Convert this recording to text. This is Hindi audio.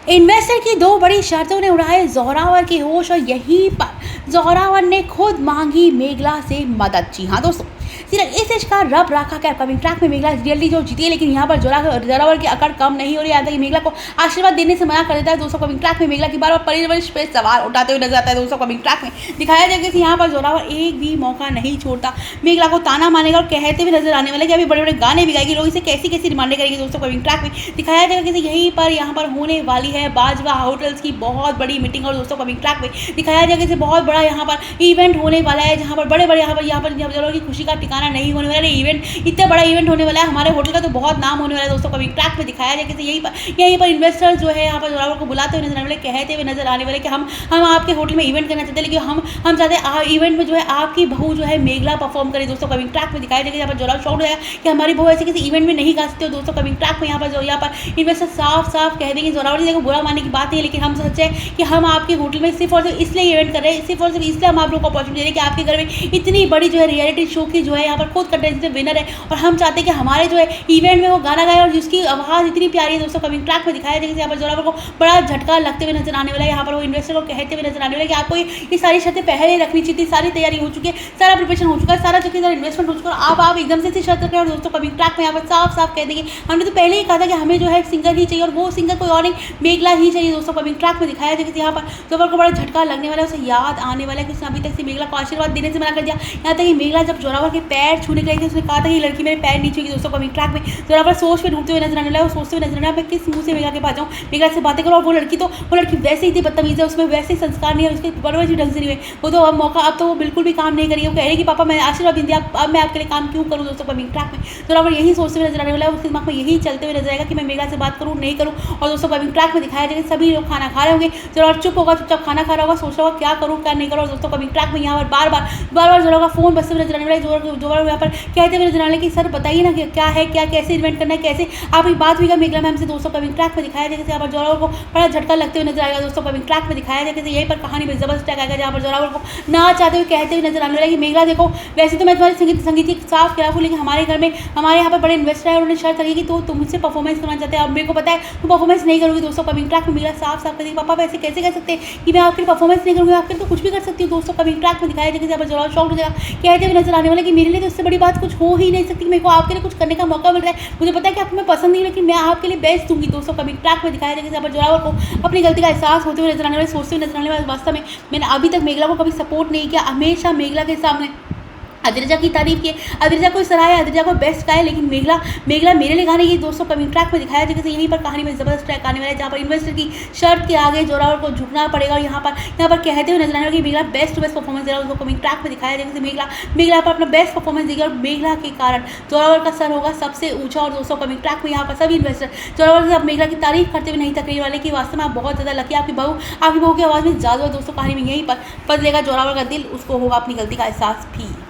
इन्वेस्टर की दो बड़ी शर्तों ने उड़ाए जोरावर के होश और यहीं पर जोरावर ने खुद मांगी मेघला से मदद। जी हाँ दोस्तों, सिर्फ इस का रब रखा क्या कमिंग ट्रैक में मेघला जल्दी जो जीती है, लेकिन यहाँ पर जोरावर की अकड़ कम नहीं हो रही है। मेघला को आशीर्वाद देने से मना कर देता है। दोस्तों कमिंग ट्रैक में मेघला की बार परिवेश पे सवाल उठाते हुए नजर आता है। दोस्तों कमिंग ट्रैक में दिखाया जाएगा कि यहाँ पर जोरावर एक भी मौका नहीं छोड़ता, मेघला को ताना मानेगा और कहते हुए नजर आने वाले कि अभी बड़े बड़े गाने भी गाएगी, लोग इसे कैसी कैसी डिमांडें करेगी। दोस्तों कमिंग ट्रैक में दिखाया जाएगा कि यहीं पर यहाँ पर होने वाली है बाजवा होटल्स की बहुत बड़ी मीटिंग। और दोस्तों कमिंग ट्रैक में दिखाया जाएगा कि बहुत बड़ा यहाँ पर इवेंट होने वाला है, जहाँ पर बड़े बड़े यहाँ पर जोरावर की खुशी का ठिकाना नहीं होने वाला है। इवेंट इतना बड़ा इवेंट होने वाला है, हमारे होटल का तो बहुत नाम होने वाला है। दोस्तों कमिंग ट्रैक में दिखाया जाएगा कि यहीं पर इन्वेस्टर्स जो है यहाँ पर जोरावर को बुलाते हुए नजर आने वाले, कहते हुए नजर आने वाले कि हम आपके होटल में इवेंट करना चाहते हैं, लेकिन हम चाहते हैं इवेंट में जो है आपकी बहू जो है मेघला परफॉर्म करे। दोस्तों कमिंग ट्रैक में दिखाया जाएगा यहाँ पर जोरावर शॉक्ड है कि हमारी बहू ऐसे किसी इवेंट में नहीं गा सकते हो। दोस्तों कमिंग ट्रैक में यहाँ पर इन्वेस्टर साफ साफ कह देंगे जोरावर जी को बुरा मानने की बात नहीं है, लेकिन हम सच है कि हम आपके होटल में सिर्फ और सिर्फ इसलिए इवेंट कर रहे हैं, सिर्फ और सिर्फ इसलिए हम आप लोग को अपॉर्चुनिटी दे रहे हैं कि आपके घर में इतनी बड़ी जो है रियलिटी शो की जो है यहाँ पर खुद कंटेस्टेंट विनर है, और हम चाहते हैं कि हमारे जो है इवेंट में वो गाना गाए और जिसकी आवाज़ इतनी प्यारी है। दोस्तों कमिंग ट्रैक में दिखाया जाएगा यहाँ पर जोरावर को बड़ा झटका लगते हुए नजर आने वाला है। यहाँ पर वो इन्वेस्टर को कहते हुए नजर आने वाला है कि आपको ये सारी शर्तें पहले रखनी चाहिए थी, सारी तैयारी हो चुकी है, सारा प्रिपरेशन हो चुका है, सारा चुकी इन्वेस्टमेंट हो चुका है, आप एकदम से शर्त रखें। और दोस्तों कमिंग ट्रैक में यहाँ पर साफ साफ कह देंगे हमने तो पहले ही कहा था कि हमें जो है सिंगर ही चाहिए और वो सिंगर कोई और नहीं, मेघला ही चाहिए। दोस्तों कमिंग ट्रैक में दिखाया जाएगा यहाँ पर जोरावर को बड़ा झटका लगने वाला है, उसे याद आने वाला है कि उसने अभी तक से मेघला को आशीर्वाद देने से मना कर दिया। यहाँ तक कि मेघला जब जोरावर के पैर छूने गई थी, उसने कहा था कि लड़की मेरे पैर नहीं छूएगी। दोस्तों कमिंग ट्रैक में जोरावर सोच पे ढूंढते हुए नजर आने वाला है, सोचते हुए नजर आने वाला मैं किस मुंह से मेघला के पास जाऊँ, मेघला से बातें करो। और वो लड़की वैसे ही थी बदतमीज है, उसमें वैसे ही संस्कार नहीं है, उसके परवरिश भी ढंग से नहीं है, वो तो अब तो वो बिल्कुल भी काम नहीं करेगी। वो कह रही कि पापा मैं आशीर्वाद दिया, अब मैं आपके लिए काम क्यों करूँ। दोस्तों कमिंग ट्रैक में जोरावर यही सोचते हुए नजर आने वाला है, उसके दिमाग में यही चलते हुए नजर आएगा कि मैं मेघला से बात करूँ नहीं करूँ। और दोस्तों कमिंग ट्रैक में दिखाया जाएगा सभी लोग खाना खा रहे होंगे, जोरावर चुप होगा, चुपचाप खाना खा रहा होगा, सोच रहा होगा क्या करूँ क्या नहीं करूँ। और दोस्तों कमिंग ट्रैक में यहाँ पर बार बार जोरावर का फोन बजते हुए नजर आने वाला है, जोरावर यहाँ पर कहते हुए नजर आने कि सर बताइए ना क्या है, क्या कैसे इन्वेंट करना है, कैसे आप एक बात हुई का मेघला मैम से। दोस्तों कमिंग ट्रैक में दिखाया जाएगा यहाँ पर जोरावर को बड़ा झटका लगते हुए नजर आएगा। दोस्तों कमिंग ट्रैक में दिखाया जाएगा यहीं पर कहानी में जबरदस्त टैग आएगा, जहाँ पर जोरावर को ना चाहते हुए कहते हुए नजर आने वाला कि मेघला देखो वैसे तो मैं तुम्हारे संगीत की साफ खिलाफ हूँ, लेकिन हमारे घर में हमारे यहाँ पर बड़े इन्वेस्टर है, उन्होंने शर्त रखी कि तो तुम मुझसे परफॉर्मेंस करना चाहते हैं, अब मेरे को पता है तुम परफॉर्मेंस नहीं करोगी। दोस्तों कमिंग ट्रैक में मेघला साफ करेगी पापा वैसे कैसे कह सकते हैं कि मैं आपके लिए परफॉर्मेंस नहीं करूँगी, आपके लिए तो कुछ भी कर सकती हूँ। दोस्तों कमिंग ट्रैक में दिखाया जाएगा यहाँ पर जोरावर शॉक्ड हो जाएगा, कहते हुए नजर आने वाला कि मेरे लिए तो इससे बड़ी बात कुछ हो ही नहीं सकती, मेरे को आपके लिए कुछ करने का मौका मिल रहा है, मुझे पता है कि आपको मैं पसंद नहीं, लेकिन मैं आपके लिए बेस्ट दूंगी। दोस्तों कमिंग ट्रैक में दिखाया जाएगा यहाँ पर जोरावर को अपनी गलती का एहसास होते हुए नजर आने वाले, सोचते हुए नजर आने वाले वास्तव में मैंने अभी तक मेघला को कभी सपोर्ट नहीं किया, हमेशा मेघला के सामने अद्रिजा की तारीफ की, अद्रिजा को सराहा, अद्रिजा को बेस्ट कहा है, लेकिन मेघला मेरे लिए गाने की। दोस्तों कमिंग ट्रैक में दिखाया जाएगा यहीं पर कहानी में जबरदस्त ट्रैक आने वाला है, जहाँ पर इन्वेस्टर की शर्त के आगे जोरावर को झुकना पड़ेगा। और यहाँ पर कहते हुए नजर आने वाला कि मेघला बेस्ट परफॉर्मेंस दे रहा है। उसको कमिंग ट्रैक में दिखाया जाएगा मेघला पर अपना बेस्ट परफॉर्मेंस देगी और मेघला के कारण जोरावर का सर होगा सबसे ऊंचा। और दोस्तों कमिंग ट्रैक में यहाँ पर सभी इन्वेस्टर जोरावर से अब मेघला की तारीफ करते हुए नहीं थकने वाले कि वास्तव में आप बहुत ज़्यादा लकी, आपकी बहू की आवाज़ में जादू है। दोस्तों कहानी में यहीं पर बदलेगा जोरावर का दिल, उसको होगा अपनी गलती का एहसास भी।